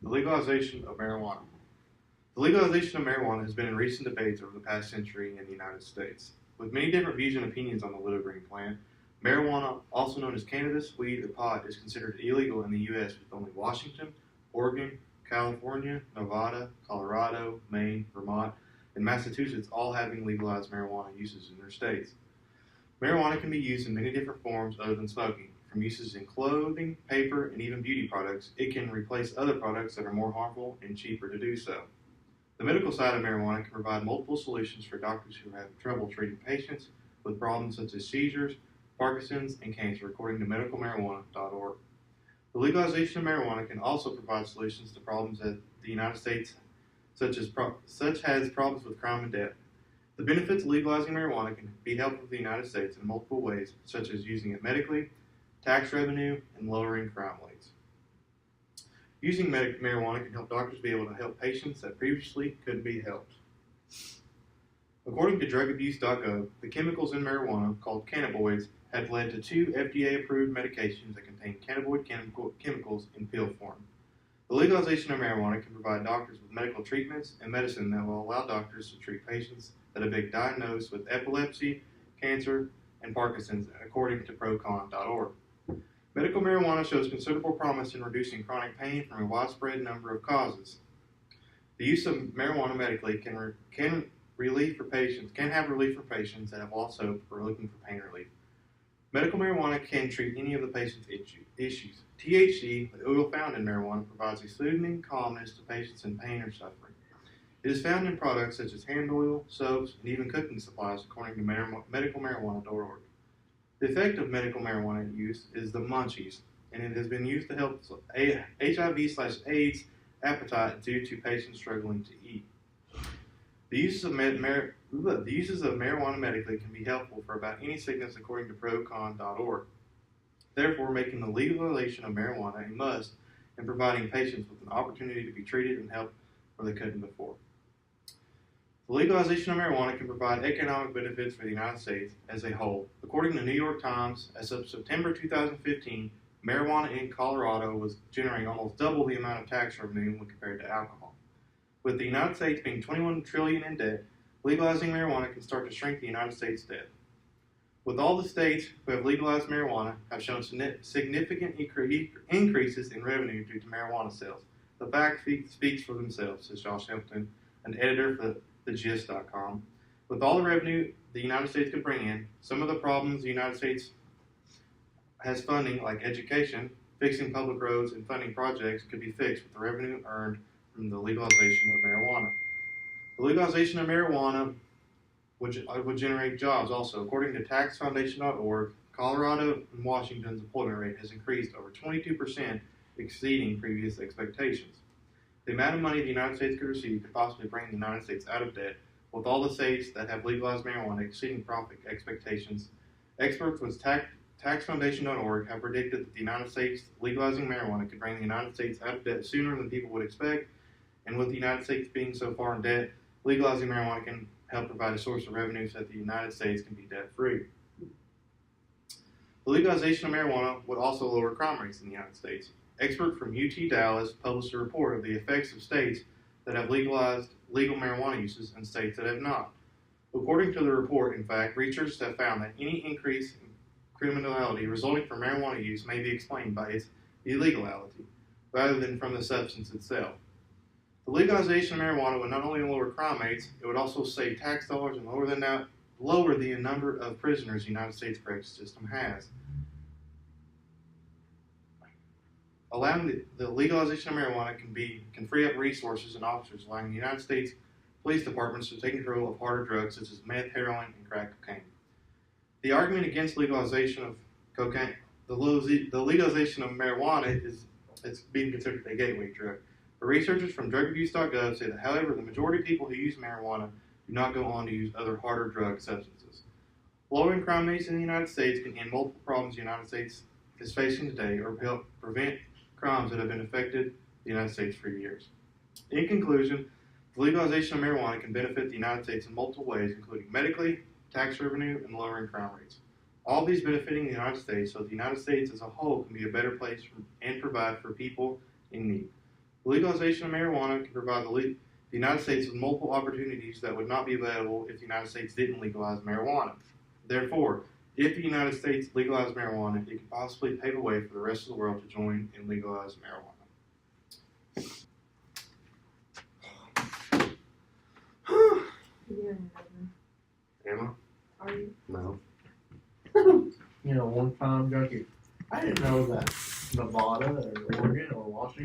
The legalization of marijuana. The legalization of marijuana has been in recent debates over the past century in the United States. With many different views and opinions on the little green plant, marijuana, also known as cannabis, weed, or pot, is considered illegal in the U.S. with only Washington, Oregon, California, Nevada, Colorado, Maine, Vermont, and Massachusetts all having legalized marijuana uses in their states. Marijuana can be used in many different forms other than smoking. From uses in clothing, paper, and even beauty products, it can replace other products that are more harmful and cheaper to do so. The medical side of marijuana can provide multiple solutions for doctors who have trouble treating patients with problems such as seizures, Parkinson's, and cancer, according to medicalmarijuana.org. The legalization of marijuana can also provide solutions to problems that the United States, such as problems with crime and debt. The benefits of legalizing marijuana can be helpful to the United States in multiple ways, such as using it medically, tax revenue, and lowering crime rates. Using marijuana can help doctors be able to help patients that previously couldn't be helped. According to drugabuse.gov, the chemicals in marijuana, called cannabinoids, have led to 2 FDA-approved medications that contain cannabinoid chemicals in pill form. The legalization of marijuana can provide doctors with medical treatments and medicine that will allow doctors to treat patients that have been diagnosed with epilepsy, cancer, and Parkinson's, according to ProCon.org. Medical marijuana shows considerable promise in reducing chronic pain from a widespread number of causes. The use of marijuana medically can have relief for patients that have lost hope or are looking for pain relief. Medical marijuana can treat any of the patient's issues. THC, the oil found in marijuana, provides a soothing calmness to patients in pain or suffering. It is found in products such as hand oil, soaps, and even cooking supplies, according to medicalmarijuana.org. The effect of medical marijuana use is the munchies, and it has been used to help HIV/AIDS appetite due to patients struggling to eat. The uses of marijuana medically can be helpful for about any sickness, according to ProCon.org. Therefore, making the legalization of marijuana a must and providing patients with an opportunity to be treated and helped where they couldn't before. The legalization of marijuana can provide economic benefits for the United States as a whole. According to the New York Times, as of September 2015, marijuana in Colorado was generating almost double the amount of tax revenue when compared to alcohol. With the United States being $21 trillion in debt, legalizing marijuana can start to shrink the United States' debt. With all the states who have legalized marijuana have shown significant increases in revenue due to marijuana sales. The fact speaks for themselves, says Josh Hampton, an editor for thegist.com. With all the revenue the United States could bring in, some of the problems the United States has funding, like education, fixing public roads, and funding projects, could be fixed with the revenue earned from the legalization of marijuana. The legalization of marijuana would generate jobs also. According to taxfoundation.org, Colorado and Washington's employment rate has increased over 22%, exceeding previous expectations. The amount of money the United States could receive could possibly bring the United States out of debt, with all the states that have legalized marijuana exceeding profit expectations. Experts with taxfoundation.org have predicted that the United States legalizing marijuana could bring the United States out of debt sooner than people would expect, and with the United States being so far in debt, legalizing marijuana can help provide a source of revenue so that the United States can be debt-free. The legalization of marijuana would also lower crime rates in the United States. Experts from UT Dallas published a report of the effects of states that have legalized legal marijuana uses and states that have not. According to the report, in fact, researchers have found that any increase in criminality resulting from marijuana use may be explained by its illegality, rather than from the substance itself. The legalization of marijuana would not only lower crime rates, it would also save tax dollars and lower the number of prisoners the United States correctional system has. Allowing the legalization of marijuana can free up resources and officers, allowing the United States police departments to take control of harder drugs such as meth, heroin, and crack cocaine. The argument against legalization of cocaine, the legalization of marijuana it's being considered a gateway drug. But researchers from drugabuse.gov say that, however, the majority of people who use marijuana do not go on to use other harder drug substances. Lowering crime rates in the United States can end multiple problems the United States is facing today or help prevent crimes that have been affected the United States for years. In conclusion, the legalization of marijuana can benefit the United States in multiple ways, including medically, tax revenue, and lowering crime rates. All these benefiting the United States so that the United States as a whole can be a better place and provide for people in need. The legalization of marijuana can provide the United States with multiple opportunities that would not be available if the United States didn't legalize marijuana. Therefore, if the United States legalized marijuana, it could possibly pave a way for the rest of the world to join and legalize marijuana. Emma? Are you? No. One time junkie. I didn't know that Nevada or Oregon or Washington